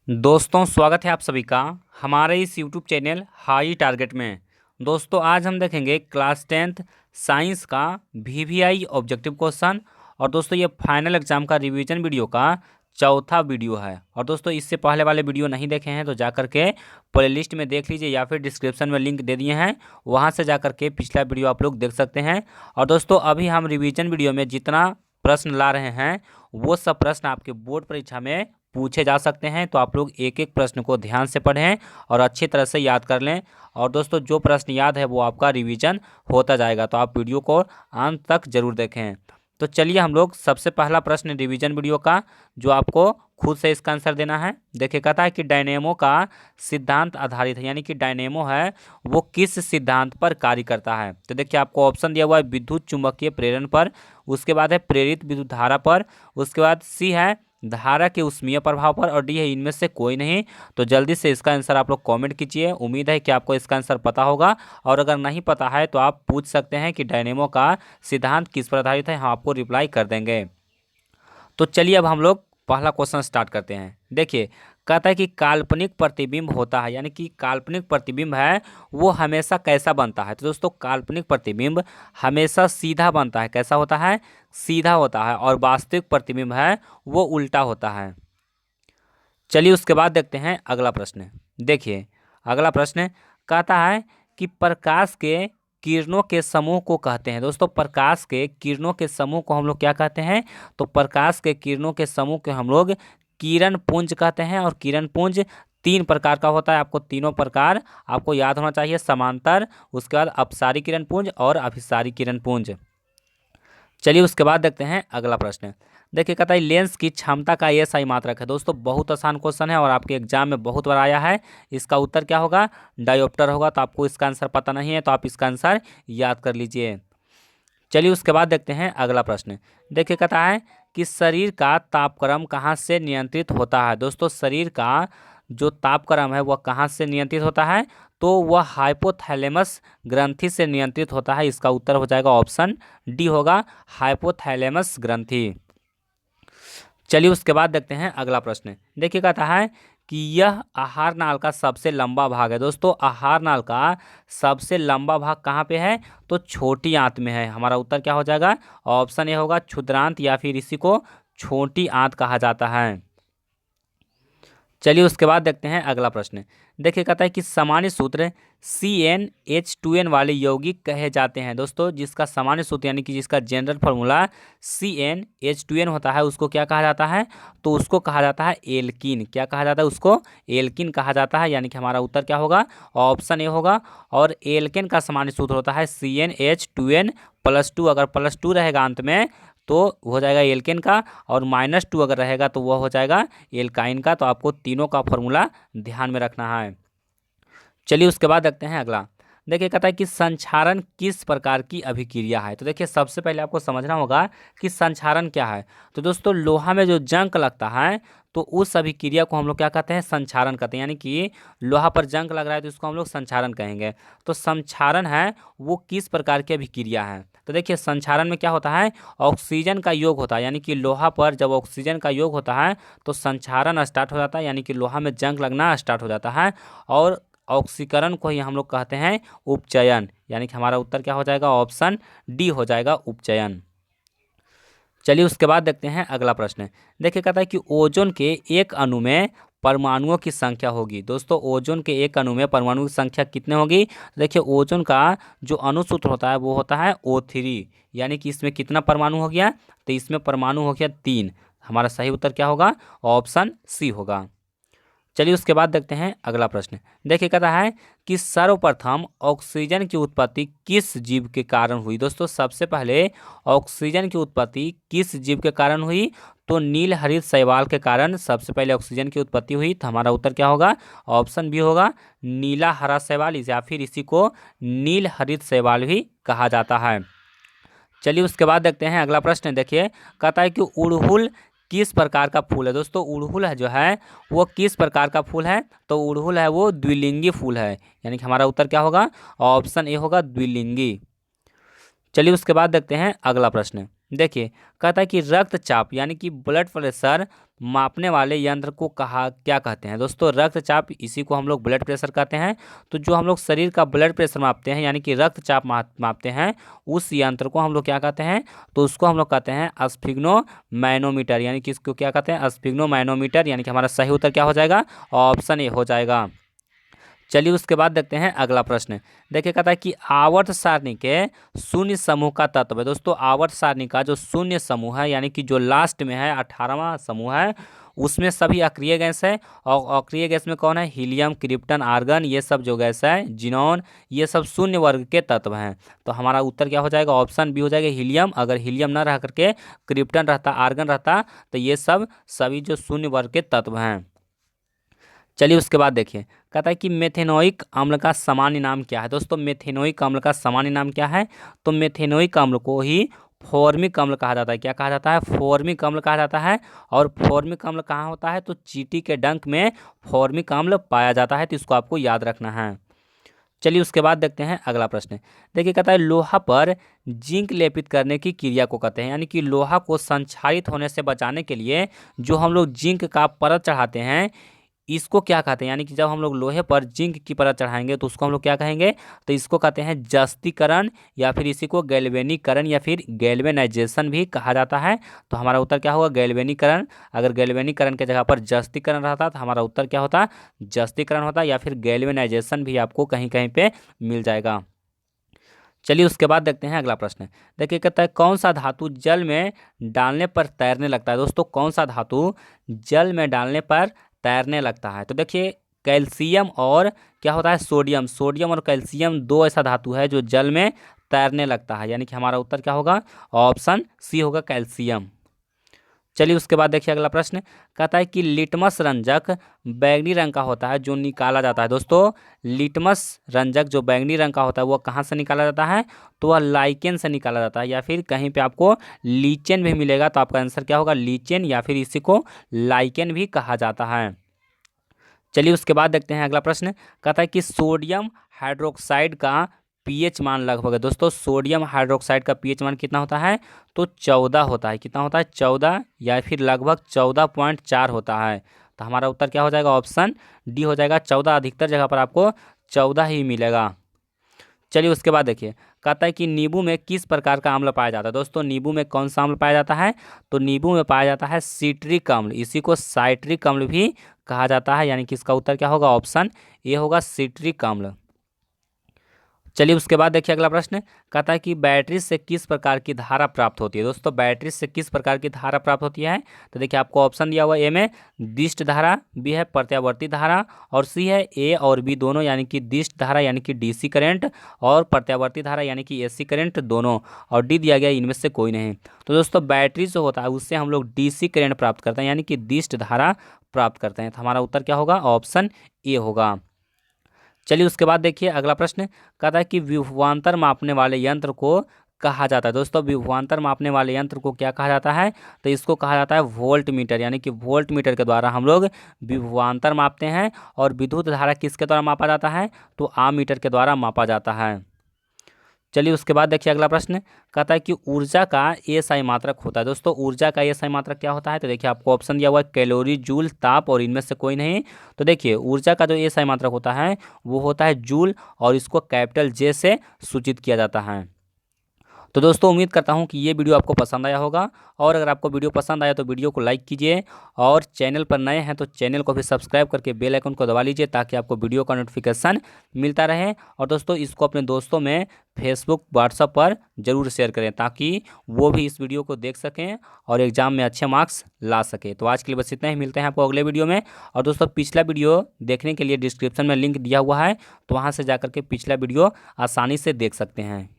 दोस्तों स्वागत है आप सभी का हमारे इस यूट्यूब चैनल हाई टारगेट में। दोस्तों आज हम देखेंगे क्लास 10th साइंस का वीवीआई ऑब्जेक्टिव क्वेश्चन। और दोस्तों ये फाइनल एग्जाम का रिवीजन वीडियो का चौथा वीडियो है। और दोस्तों इससे पहले वाले वीडियो नहीं देखे हैं तो जा कर के प्लेलिस्ट में देख लीजिए या फिर डिस्क्रिप्शन में लिंक दे दिए हैं, वहाँ से जा कर के पिछला वीडियो आप लोग देख सकते हैं। और दोस्तों अभी हम रिवीजन वीडियो में जितना प्रश्न ला रहे हैं वो सब प्रश्न आपके बोर्ड परीक्षा में पूछे जा सकते हैं। तो आप लोग एक एक प्रश्न को ध्यान से पढ़ें और अच्छी तरह से याद कर लें। और दोस्तों जो प्रश्न याद है वो आपका रिवीजन होता जाएगा, तो आप वीडियो को अंत तक जरूर देखें। तो चलिए हम लोग सबसे पहला प्रश्न रिवीजन वीडियो का, जो आपको खुद से इसका आंसर देना है। देखिए कहता है कि डायनेमो का सिद्धांत आधारित है, यानी कि डायनेमो है वो किस सिद्धांत पर कार्य करता है। तो देखिए आपको ऑप्शन दिया हुआ है विद्युत चुंबकीय प्रेरण पर, उसके बाद है प्रेरित विद्युत धारा पर, उसके बाद सी है धारा के ऊष्मीय प्रभाव पर, और डी है इनमें से कोई नहीं। तो जल्दी से इसका आंसर आप लोग कमेंट कीजिए। उम्मीद है कि आपको इसका आंसर पता होगा, और अगर नहीं पता है तो आप पूछ सकते हैं कि डायनेमो का सिद्धांत किस पर आधारित है, हम आपको रिप्लाई कर देंगे। तो चलिए अब हम लोग पहला क्वेश्चन स्टार्ट करते हैं। देखिए कहता है कि काल्पनिक प्रतिबिंब होता है, यानी कि काल्पनिक प्रतिबिंब है वो हमेशा कैसा बनता है। तो दोस्तों काल्पनिक प्रतिबिंब हमेशा सीधा बनता है। कैसा होता है? सीधा होता है। और वास्तविक प्रतिबिंब है वो उल्टा होता है। चलिए उसके बाद देखते हैं अगला प्रश्न। देखिए अगला प्रश्न कहता है कि प्रकाश के किरणों के समूह को कहते हैं। दोस्तों प्रकाश के किरणों के समूह को हम लोग क्या कहते हैं? तो प्रकाश के किरणों के समूह को हम लोग किरण पुंज कहते हैं। और किरण पुंज तीन प्रकार का होता है, आपको तीनों प्रकार आपको याद होना चाहिए। समांतर, उसके बाद अपसारी किरण पुंज और अभिसारी किरण पुंज। चलिए उसके बाद देखते हैं अगला प्रश्न। देखिए कहता है लेंस की क्षमता का ये सही मात्रक है। दोस्तों बहुत आसान क्वेश्चन है और आपके एग्जाम में बहुत बार आया है। इसका उत्तर क्या होगा? डायोप्टर होगा। तो आपको इसका आंसर पता नहीं है तो आप इसका आंसर याद कर लीजिए। चलिए उसके बाद देखते हैं अगला प्रश्न। देखिए कहता है कि शरीर का तापक्रम कहाँ से नियंत्रित होता है। दोस्तों शरीर का जो तापक्रम है वह कहाँ से नियंत्रित होता है? तो वह हाइपोथैलेमस ग्रंथि से नियंत्रित होता है। इसका उत्तर हो जाएगा ऑप्शन डी होगा, हाइपोथैलेमस ग्रंथि। चलिए उसके बाद देखते हैं अगला प्रश्न। देखिए कहता है कि यह आहार नाल का सबसे लंबा भाग है। दोस्तों आहार नाल का सबसे लंबा भाग कहाँ पे है? तो छोटी आंत में है। हमारा उत्तर क्या हो जाएगा? ऑप्शन ए होगा क्षुद्रांत, या फिर इसी को छोटी आंत कहा जाता है। चलिए उसके बाद देखते हैं अगला प्रश्न। देखिए कहता है कि सामान्य सूत्र CnH2n वाले यौगिक कहे जाते हैं। दोस्तों जिसका सामान्य सूत्र यानी कि जिसका जनरल फार्मूला CnH2n होता है उसको क्या कहा जाता है? तो उसको कहा जाता है एल्कीन। क्या कहा जाता है? उसको एल्कीन कहा जाता है। यानी कि हमारा उत्तर क्या होगा? ऑप्शन ए होगा। और एल्केन का सामान्य सूत्र होता है CnH2n+2। अगर +2 रहेगा अंत में तो हो जाएगा एल्केन का, और -2 अगर रहेगा तो वह हो जाएगा एल्काइन का। तो आपको तीनों का फॉर्मूला ध्यान में रखना है। चलिए उसके बाद देखते हैं अगला। देखिए कहता है कि संक्षारण किस प्रकार की अभिक्रिया है। तो देखिए सबसे पहले आपको समझना होगा कि संक्षारण क्या है। तो दोस्तों लोहा में जो जंग लगता है तो उस अभिक्रिया को हम लोग क्या कहते हैं? संक्षारण कहते हैं। यानी कि लोहा पर जंग लग रहा है तो इसको हम लोग संक्षारण कहेंगे। तो संक्षारण है वो किस प्रकार की अभिक्रिया है? तो देखिए संक्षारण में क्या होता है? ऑक्सीजन का योग होता है। यानी कि लोहा पर जब ऑक्सीजन का योग होता है तो संक्षारण स्टार्ट हो जाता है, यानी कि लोहा में जंग लगना स्टार्ट हो जाता है। और ऑक्सीकरण को ही हम लोग कहते हैं उपचयन। यानी कि हमारा उत्तर क्या हो जाएगा? ऑप्शन डी हो जाएगा, उपचयन। चलिए उसके बाद देखते हैं अगला प्रश्न। देखिए कहता है कि ओजोन के एक अणु में परमाणुओं की संख्या होगी। दोस्तों ओजोन के एक अणु में परमाणु की संख्या कितने होगी? देखिए ओजोन का जो अणु सूत्र होता है वो होता है O3। यानी कि इसमें कितना परमाणु हो गया? तो इसमें परमाणु हो गया 3। हमारा सही उत्तर क्या होगा? ऑप्शन सी होगा। चलिए उसके बाद देखते हैं अगला प्रश्न। देखिए कहता है कि सर्वप्रथम ऑक्सीजन की उत्पत्ति किस जीव के कारण हुई। दोस्तों सबसे पहले ऑक्सीजन की उत्पत्ति किस जीव के कारण हुई? तो नील हरित शैवाल के कारण सबसे पहले ऑक्सीजन की उत्पत्ति हुई। तो हमारा उत्तर क्या होगा? ऑप्शन बी होगा, नीला हरा शैवाल, या फिर इसी को नील हरित शैवाल भी कहा जाता है। चलिए उसके बाद देखते हैं अगला प्रश्न। देखिए कहता है कि उड़हुल किस प्रकार का फूल है। दोस्तों उड़हुल है जो है वो किस प्रकार का फूल है? तो उड़हुल है वो द्विलिंगी फूल है। यानी कि हमारा उत्तर क्या होगा? ऑप्शन ए होगा, द्विलिंगी। चलिए उसके बाद देखते हैं अगला प्रश्न। देखिए कहता है कि रक्तचाप यानी कि ब्लड प्रेशर मापने वाले यंत्र को कहा क्या कहते हैं। दोस्तों रक्तचाप इसी को हम लोग ब्लड प्रेशर कहते हैं। तो जो हम लोग शरीर का ब्लड प्रेशर मापते हैं यानी कि रक्तचाप मापते हैं उस यंत्र को हम लोग क्या कहते हैं, तो उसको हम लोग कहते हैं स्फिग्नो मैनोमीटर, यानी कि इसको क्या कहते हैं, स्फिग्नो मैनोमीटर। यानी कि हमारा सही उत्तर क्या हो जाएगा, ऑप्शन ए हो जाएगा। चलिए उसके बाद देखते हैं अगला प्रश्न। देखिए कहता है कि आवर्त सारणी के शून्य समूह का तत्व है। दोस्तों आवर्त सारणी का जो शून्य समूह है यानी कि जो लास्ट में है 18वां समूह है उसमें सभी अक्रिय गैस है। और अक्रिय गैस में कौन है, हीलियम, क्रिप्टन, आर्गन, ये सब जो गैस है, जिनॉन, ये सब शून्य वर्ग के तत्व हैं। तो हमारा उत्तर क्या हो जाएगा, ऑप्शन बी हो जाएगा हीलियम। अगर हीलियम ना रह करके क्रिप्टन रहता, आर्गन रहता, तो ये सब सभी जो शून्य वर्ग के तत्व हैं। चलिए उसके बाद देखिए कहता है कि मेथेनोइक अम्ल का सामान्य नाम क्या है। दोस्तों मेथेनोइक अम्ल का सामान्य नाम क्या है, तो मेथेनोइक अम्ल को ही फॉर्मिक अम्ल कहा जाता है। क्या कहा जाता है, फॉर्मिक अम्ल कहा जाता है। और फॉर्मिक अम्ल कहाँ होता है, तो चींटी के डंक में फॉर्मिक अम्ल पाया जाता है। तो इसको आपको याद रखना है। चलिए उसके बाद देखते हैं अगला प्रश्न। देखिए कहता है लोहा पर जिंक लेपित करने की क्रिया को कहते हैं। यानी कि लोहा को संक्षारित होने से बचाने के लिए जो हम लोग जिंक का परत चढ़ाते हैं इसको क्या कहते हैं। यानी कि जब हम लोग लोहे पर जिंक की परत चढ़ाएंगे तो उसको हम लोग क्या कहेंगे, तो इसको कहते हैं जस्तीकरण, या फिर इसी को गैल्वेनीकरण या फिर गैल्वेनाइजेशन भी कहा जाता है। तो हमारा उत्तर क्या होगा, गैल्वेनीकरण। अगर गैल्वेनीकरण के जगह पर जस्तीकरण रहता तो हमारा उत्तर क्या होता, जस्तीकरण होता, या फिर गैल्वेनाइजेशन भी आपको कहीं कहीं पे मिल जाएगा। चलिए उसके बाद देखते हैं अगला प्रश्न। देखिए कहता है कौन सा धातु जल में डालने पर तैरने लगता है। दोस्तों कौन सा धातु जल में डालने पर तैरने लगता है, तो देखिए कैल्शियम और क्या होता है, सोडियम। सोडियम और कैल्शियम दो ऐसा धातु है जो जल में तैरने लगता है। यानी कि हमारा उत्तर क्या होगा, ऑप्शन सी होगा, कैल्शियम। चलिए उसके बाद देखिए अगला प्रश्न। कहता है कि लिटमस रंजक बैंगनी रंग का होता है जो निकाला जाता है। दोस्तों लिटमस रंजक जो बैंगनी रंग का होता है वो कहाँ से निकाला जाता है, तो वह लाइकेन से निकाला जाता है, या फिर कहीं पे आपको लीचेन भी मिलेगा। तो आपका आंसर क्या होगा, लीचेन, या फिर इसी को लाइकेन भी कहा जाता है। चलिए उसके बाद देखते हैं अगला प्रश्न। कहता है कि सोडियम हाइड्रोक्साइड का पीएच मान लगभग है। दोस्तों सोडियम हाइड्रोक्साइड का पीएच मान कितना होता है, तो 14 होता है। कितना होता है, 14, या फिर लगभग 14.4 होता है। तो हमारा उत्तर क्या हो जाएगा, ऑप्शन डी हो जाएगा, 14। अधिकतर जगह पर आपको 14 ही मिलेगा। चलिए उसके बाद देखिए कहता है कि नींबू में किस प्रकार का अम्ल पाया जाता है। दोस्तों नींबू में कौन सा अम्ल पाया जाता है, तो नींबू में पाया जाता है सिट्रिक अम्ल, इसी को साइट्रिक अम्ल भी कहा जाता है। यानी कि इसका उत्तर क्या होगा, ऑप्शन ए होगा, सिट्रिक अम्ल। चलिए उसके बाद देखिए अगला प्रश्न। कहता है कि बैटरी से किस प्रकार की धारा प्राप्त होती है। दोस्तों बैटरी से किस प्रकार की धारा प्राप्त होती है, तो देखिए आपको ऑप्शन दिया हुआ, ए में दिष्ट धारा, बी है प्रत्यावर्ती धारा, और सी है ए और बी दोनों, यानी कि दिष्ट धारा यानी कि डीसी करंट, और प्रत्यावर्ती धारा यानी कि एसी करंट दोनों, और डी दिया गया इनमें से कोई नहीं। तो दोस्तों बैटरी जो होता है उससे हम लोग डीसी करंट प्राप्त करते हैं, यानी कि दिष्ट धारा प्राप्त करते हैं। तो हमारा उत्तर क्या होगा, ऑप्शन ए होगा। चलिए उसके बाद देखिए अगला प्रश्न। कहता है कि विभवांतर मापने वाले यंत्र को कहा जाता है। दोस्तों विभवांतर मापने वाले यंत्र को क्या कहा जाता है, तो इसको कहा जाता है वोल्ट मीटर। यानी कि वोल्ट मीटर के द्वारा हम लोग विभवांतर मापते हैं। और विद्युत धारा किसके द्वारा मापा जाता है, तो आममीटर के द्वारा मापा जाता है। चलिए उसके बाद देखिए अगला प्रश्न। कहता है कि ऊर्जा का एसआई मात्रक होता है। दोस्तों ऊर्जा का एसआई मात्रक क्या होता है, तो देखिए आपको ऑप्शन दिया हुआ है कैलोरी, जूल, ताप, और इनमें से कोई नहीं। तो देखिए ऊर्जा का जो एसआई मात्रक होता है वो होता है जूल, और इसको कैपिटल जे से सूचित किया जाता है। तो दोस्तों उम्मीद करता हूं कि ये वीडियो आपको पसंद आया होगा। और अगर आपको वीडियो पसंद आया तो वीडियो को लाइक कीजिए, और चैनल पर नए हैं तो चैनल को भी सब्सक्राइब करके बेल आइकन को दबा लीजिए ताकि आपको वीडियो का नोटिफिकेशन मिलता रहे। और दोस्तों इसको अपने दोस्तों में फेसबुक, व्हाट्सएप पर जरूर शेयर करें ताकि वो भी इस वीडियो को देख सकें और एग्जाम में अच्छे मार्क्स ला सके। तो आज के लिए बस इतना ही, मिलते हैं आपको अगले वीडियो में। और दोस्तों पिछला वीडियो देखने के लिए डिस्क्रिप्शन में लिंक दिया हुआ है, तो वहाँ से जाकर के पिछला वीडियो आसानी से देख सकते हैं।